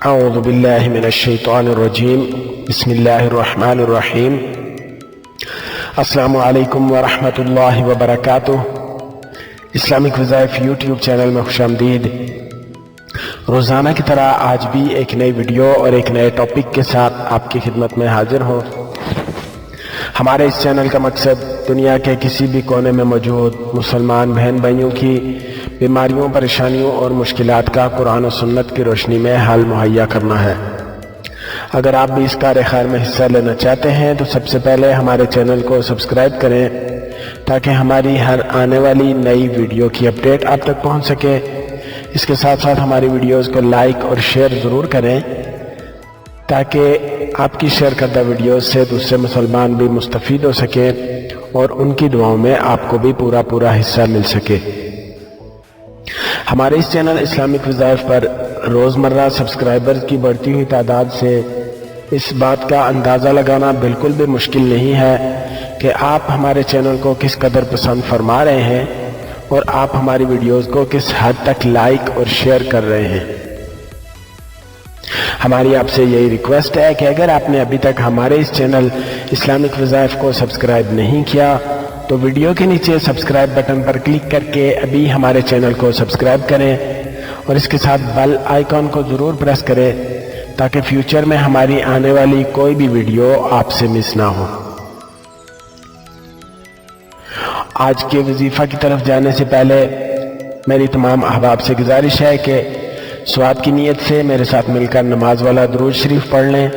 اعوذ باللہ من الشیطان الرجیم بسم اللہ الرحمن الرحیم السلام علیکم ورحمۃ اللہ وبرکاتہ۔ اسلامک وظائف یوٹیوب چینل میں خوش آمدید۔ روزانہ کی طرح آج بھی ایک نئی ویڈیو اور ایک نئے ٹاپک کے ساتھ آپ کی خدمت میں حاضر ہوں۔ ہمارے اس چینل کا مقصد دنیا کے کسی بھی کونے میں موجود مسلمان بہن بھائیوں کی بیماریوں، پریشانیوں اور مشکلات کا قرآن و سنت کی روشنی میں حل مہیا کرنا ہے۔ اگر آپ بھی اس کار خیر میں حصہ لینا چاہتے ہیں تو سب سے پہلے ہمارے چینل کو سبسکرائب کریں تاکہ ہماری ہر آنے والی نئی ویڈیو کی اپڈیٹ آپ تک پہنچ سکے۔ اس کے ساتھ ساتھ ہماری ویڈیوز کو لائک اور شیئر ضرور کریں تاکہ آپ کی شیئر کردہ ویڈیوز سے دوسرے مسلمان بھی مستفید ہو سکیں اور ان کی دعاؤں میں آپ کو بھی پورا حصہ مل سکے۔ ہمارے اس چینل اسلامک وظائف پر روزمرہ سبسکرائبرز کی بڑھتی ہوئی تعداد سے اس بات کا اندازہ لگانا بالکل بھی مشکل نہیں ہے کہ آپ ہمارے چینل کو کس قدر پسند فرما رہے ہیں اور آپ ہماری ویڈیوز کو کس حد تک لائک اور شیئر کر رہے ہیں۔ ہماری آپ سے یہی ریکویسٹ ہے کہ اگر آپ نے ابھی تک ہمارے اس چینل اسلامک وظائف کو سبسکرائب نہیں کیا تو ویڈیو کے نیچے سبسکرائب بٹن پر کلک کر کے ابھی ہمارے چینل کو سبسکرائب کریں اور اس کے ساتھ بیل آئیکن کو ضرور پریس کریں تاکہ فیوچر میں ہماری آنے والی کوئی بھی ویڈیو آپ سے مس نہ ہو۔ آج کے وظیفہ کی طرف جانے سے پہلے میری تمام احباب سے گزارش ہے کہ ثواب کی نیت سے میرے ساتھ مل کر نماز والا درود شریف پڑھ لیں۔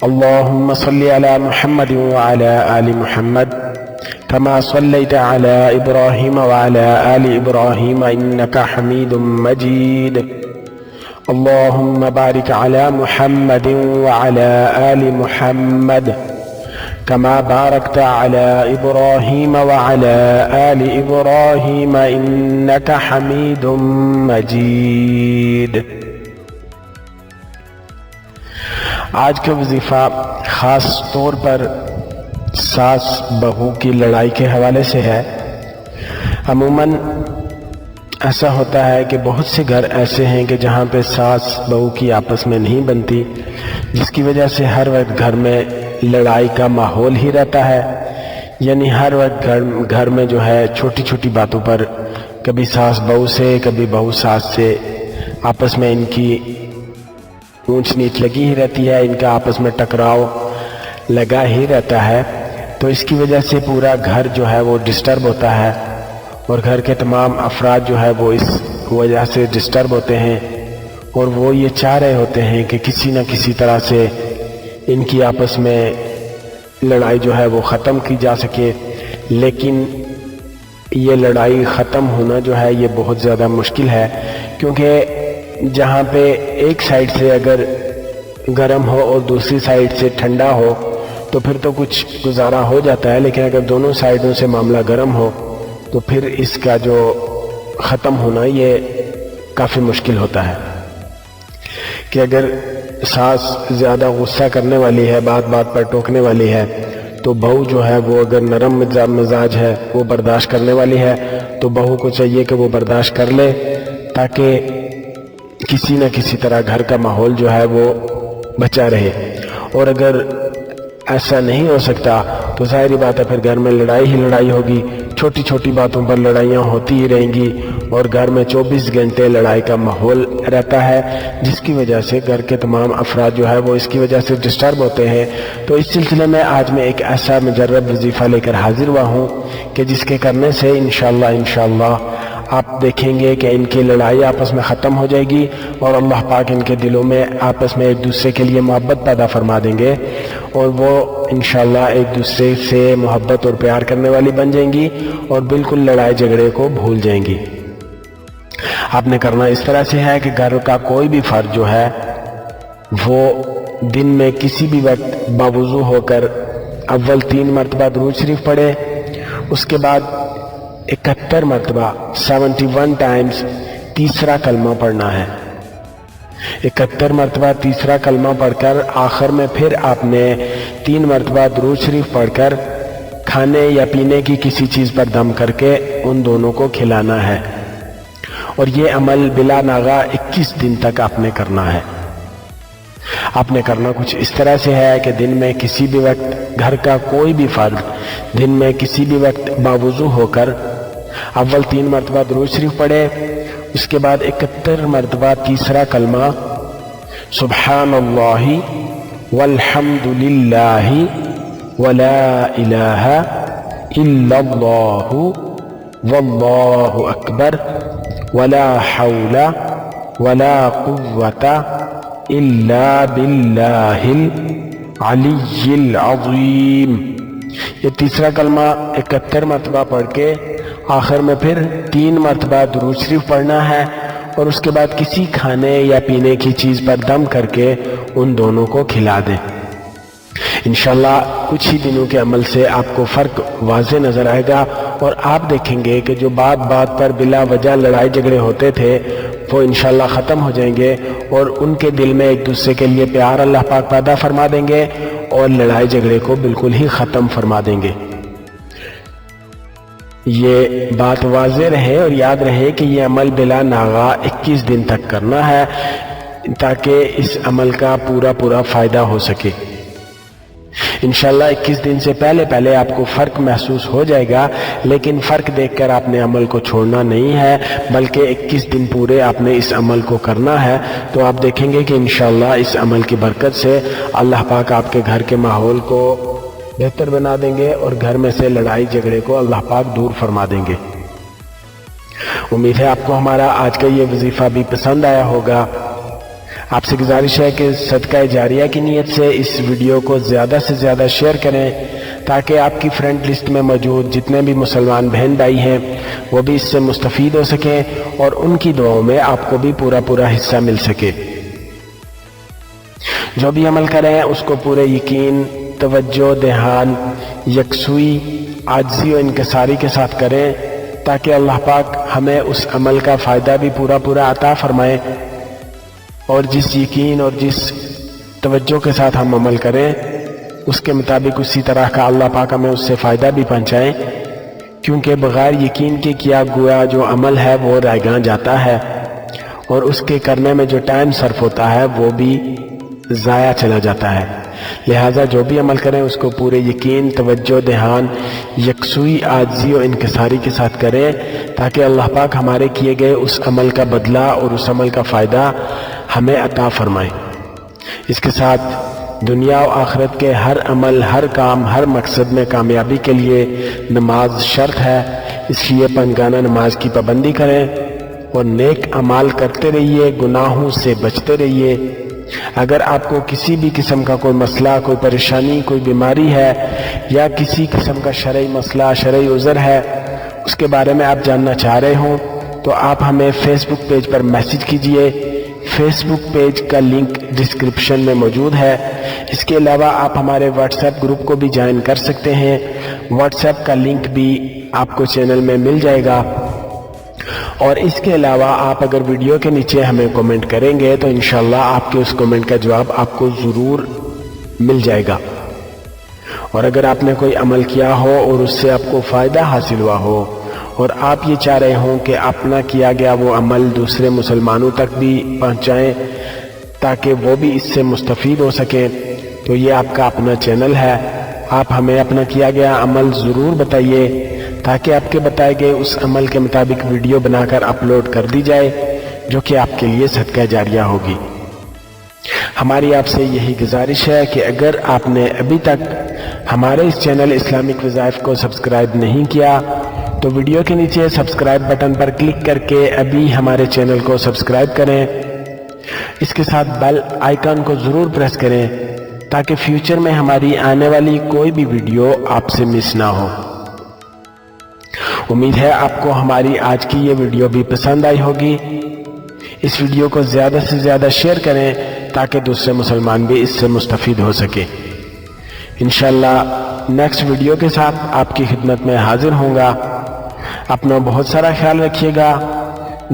اللہم صلی علی محمد وعلی آل محمد كما صليت على إبراهيم وعلى آل إبراهيم إنك حميد مجيد اللهم بارك على محمد وعلى آل محمد كما باركت على إبراهيم وعلى آل إبراهيم إنك حميد مجيد۔ آج کا وظیفہ خاص طور پر ساس بہو کی لڑائی کے حوالے سے ہے۔ عموماً ایسا ہوتا ہے کہ بہت سے گھر ایسے ہیں کہ جہاں پہ ساس بہو کی آپس میں نہیں بنتی، جس کی وجہ سے ہر وقت گھر میں لڑائی کا ماحول ہی رہتا ہے۔ یعنی ہر وقت گھر میں جو ہے چھوٹی چھوٹی باتوں پر کبھی ساس بہو سے، کبھی بہو ساس سے آپس میں ان کی اونچ نیچ لگی ہی رہتی ہے، ان کا آپس میں ٹکراؤ لگا ہی رہتا ہے۔ تو اس کی وجہ سے پورا گھر جو ہے وہ ڈسٹرب ہوتا ہے اور گھر کے تمام افراد جو ہے وہ اس وجہ سے ڈسٹرب ہوتے ہیں اور وہ یہ چاہ رہے ہوتے ہیں کہ کسی نہ کسی طرح سے ان کی آپس میں لڑائی جو ہے وہ ختم کی جا سکے، لیکن یہ لڑائی ختم ہونا جو ہے یہ بہت زیادہ مشکل ہے، کیونکہ جہاں پہ ایک سائڈ سے اگر گرم ہو اور دوسری سائڈ سے ٹھنڈا ہو تو پھر تو کچھ گزارا ہو جاتا ہے، لیکن اگر دونوں سائڈوں سے معاملہ گرم ہو تو پھر اس کا جو ختم ہونا یہ کافی مشکل ہوتا ہے۔ کہ اگر ساس زیادہ غصہ کرنے والی ہے، بات بات پر ٹوکنے والی ہے، تو بہو جو ہے وہ اگر نرم مزاج ہے، وہ برداشت کرنے والی ہے، تو بہو کو چاہیے کہ وہ برداشت کر لے تاکہ کسی نہ کسی طرح گھر کا ماحول جو ہے وہ بچا رہے۔ اور اگر ایسا نہیں ہو سکتا تو ظاہری بات ہے پھر گھر میں لڑائی ہی لڑائی ہوگی، چھوٹی چھوٹی باتوں پر لڑائیاں ہوتی ہی رہیں گی اور گھر میں 24 گھنٹے لڑائی کا ماحول رہتا ہے، جس کی وجہ سے گھر کے تمام افراد جو ہے وہ اس کی وجہ سے ڈسٹرب ہوتے ہیں۔ تو اس سلسلے میں آج میں ایک ایسا مجرب وظیفہ لے کر حاضر ہوا ہوں کہ جس کے کرنے سے انشاءاللہ آپ دیکھیں گے کہ ان کی لڑائی آپس میں ختم ہو جائے گی اور اللہ پاک ان کے دلوں میں آپس میں ایک دوسرے کے لیے محبت پیدا فرما دیں گے اور وہ انشاءاللہ ایک دوسرے سے محبت اور پیار کرنے والی بن جائیں گی اور بالکل لڑائی جھگڑے کو بھول جائیں گی۔ آپ نے کرنا اس طرح سے ہے کہ گھر کا کوئی بھی فرد جو ہے وہ دن میں کسی بھی وقت باوضو ہو کر اول 3 مرتبہ درود شریف پڑھے، اس کے بعد 71 مرتبہ 71 ٹائمز تیسرا کلمہ پڑھنا ہے۔ 71 مرتبہ تیسرا کلمہ پڑھ کر آخر میں پھر آپ نے 3 مرتبہ درود شریف پڑھ کر کھانے یا پینے کی کسی چیز پر دم کر کے ان دونوں کو کھلانا ہے، اور یہ عمل بلا ناغہ 21 دن تک آپ نے کرنا ہے۔ آپ نے کرنا کچھ اس طرح سے ہے کہ دن میں کسی بھی وقت گھر کا کوئی بھی فرد دن میں کسی بھی وقت باوضو ہو کر اول 3 مرتبہ درود شریف پڑھے، اس کے بعد 71 مرتبہ تیسرا کلمہ سبحان اللہ والحمد للہ ولا الہ الا اللہ واللہ اکبر ولا حول ولا قوة الا باللہ العلی العظیم۔ یہ تیسرا کلمہ 71 مرتبہ پڑھ کے آخر میں پھر 3 مرتبہ درود شریف پڑھنا ہے، اور اس کے بعد کسی کھانے یا پینے کی چیز پر دم کر کے ان دونوں کو کھلا دیں۔ انشاءاللہ کچھ ہی دنوں کے عمل سے آپ کو فرق واضح نظر آئے گا، اور آپ دیکھیں گے کہ جو بات بات پر بلا وجہ لڑائی جھگڑے ہوتے تھے وہ انشاءاللہ ختم ہو جائیں گے، اور ان کے دل میں ایک دوسرے کے لیے پیار اللہ پاک پیدا فرما دیں گے، اور لڑائی جھگڑے کو بالکل ہی ختم فرما دیں گے۔ یہ بات واضح رہے اور یاد رہے کہ یہ عمل بلا ناغہ 21 دن تک کرنا ہے تاکہ اس عمل کا پورا فائدہ ہو سکے۔ انشاءاللہ 21 دن سے پہلے آپ کو فرق محسوس ہو جائے گا، لیکن فرق دیکھ کر آپ نے عمل کو چھوڑنا نہیں ہے، بلکہ 21 دن پورے آپ نے اس عمل کو کرنا ہے۔ تو آپ دیکھیں گے کہ انشاءاللہ اس عمل کی برکت سے اللہ پاک آپ کے گھر کے ماحول کو بہتر بنا دیں گے، اور گھر میں سے لڑائی جھگڑے کو اللہ پاک دور فرما دیں گے۔ امید ہے آپ کو ہمارا آج کا یہ وظیفہ بھی پسند آیا ہوگا۔ آپ سے گزارش ہے کہ صدقہ جاریہ کی نیت سے اس ویڈیو کو زیادہ سے زیادہ شیئر کریں، تاکہ آپ کی فرینڈ لسٹ میں موجود جتنے بھی مسلمان بہن بھائی ہیں وہ بھی اس سے مستفید ہو سکیں، اور ان کی دعاؤں میں آپ کو بھی پورا حصہ مل سکے۔ جو بھی عمل کریں اس کو پورے یقین، توجہ، دھیان، یکسوئی، عاجزی و انکساری کے ساتھ کریں، تاکہ اللہ پاک ہمیں اس عمل کا فائدہ بھی پورا عطا فرمائے، اور جس یقین اور جس توجہ کے ساتھ ہم عمل کریں اس کے مطابق اسی طرح کا اللہ پاک ہمیں اس سے فائدہ بھی پہنچائیں، کیونکہ بغیر یقین کے کیا گویا جو عمل ہے وہ رائیگاں جاتا ہے، اور اس کے کرنے میں جو ٹائم صرف ہوتا ہے وہ بھی ضائع چلا جاتا ہے۔ لہٰذا جو بھی عمل کریں اس کو پورے یقین، توجہ، دھیان، یکسوئی، عاجزی و انکساری کے ساتھ کریں، تاکہ اللہ پاک ہمارے کیے گئے اس عمل کا بدلہ اور اس عمل کا فائدہ ہمیں عطا فرمائے۔ اس کے ساتھ دنیا و آخرت کے ہر عمل، ہر کام، ہر مقصد میں کامیابی کے لیے نماز شرط ہے، اس لیے پنجگانہ نماز کی پابندی کریں اور نیک اعمال کرتے رہیے، گناہوں سے بچتے رہیے۔ اگر آپ کو کسی بھی قسم کا کوئی مسئلہ، کوئی پریشانی، کوئی بیماری ہے، یا کسی قسم کا شرعی مسئلہ، شرعی عذر ہے، اس کے بارے میں آپ جاننا چاہ رہے ہوں تو آپ ہمیں فیس بک پیج پر میسج کیجئے۔ فیس بک پیج کا لنک ڈسکرپشن میں موجود ہے۔ اس کے علاوہ آپ ہمارے واٹس ایپ گروپ کو بھی جوائن کر سکتے ہیں، واٹس ایپ کا لنک بھی آپ کو چینل میں مل جائے گا۔ اور اس کے علاوہ آپ اگر ویڈیو کے نیچے ہمیں کومنٹ کریں گے تو انشاءاللہ آپ کے اس کومنٹ کا جواب آپ کو ضرور مل جائے گا۔ اور اگر آپ نے کوئی عمل کیا ہو اور اس سے آپ کو فائدہ حاصل ہوا ہو، اور آپ یہ چاہ رہے ہوں کہ اپنا کیا گیا وہ عمل دوسرے مسلمانوں تک بھی پہنچائیں تاکہ وہ بھی اس سے مستفید ہو سکیں، تو یہ آپ کا اپنا چینل ہے۔ آپ ہمیں اپنا کیا گیا عمل ضرور بتائیے، تاکہ آپ کے بتائے گئے اس عمل کے مطابق ویڈیو بنا کر اپلوڈ کر دی جائے، جو کہ آپ کے لیے صدقہ جاریہ ہوگی۔ ہماری آپ سے یہی گزارش ہے کہ اگر آپ نے ابھی تک ہمارے اس چینل اسلامک وظائف کو سبسکرائب نہیں کیا تو ویڈیو کے نیچے سبسکرائب بٹن پر کلک کر کے ابھی ہمارے چینل کو سبسکرائب کریں۔ اس کے ساتھ بیل آئیکن کو ضرور پریس کریں تاکہ فیوچر میں ہماری آنے والی کوئی بھی ویڈیو آپ سے مس نہ ہو۔ امید ہے آپ کو ہماری آج کی یہ ویڈیو بھی پسند آئی ہوگی۔ اس ویڈیو کو زیادہ سے زیادہ شیئر کریں تاکہ دوسرے مسلمان بھی اس سے مستفید ہو سکے۔ انشاءاللہ نیکسٹ ویڈیو کے ساتھ آپ کی خدمت میں حاضر ہوں گا۔ اپنا بہت سارا خیال رکھیے گا،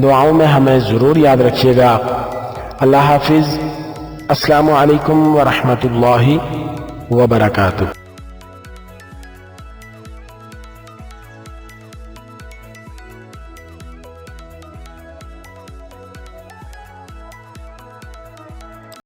دعاؤں میں ہمیں ضرور یاد رکھیے گا۔ اللہ حافظ۔ السلام علیکم ورحمۃ اللہ وبرکاتہ۔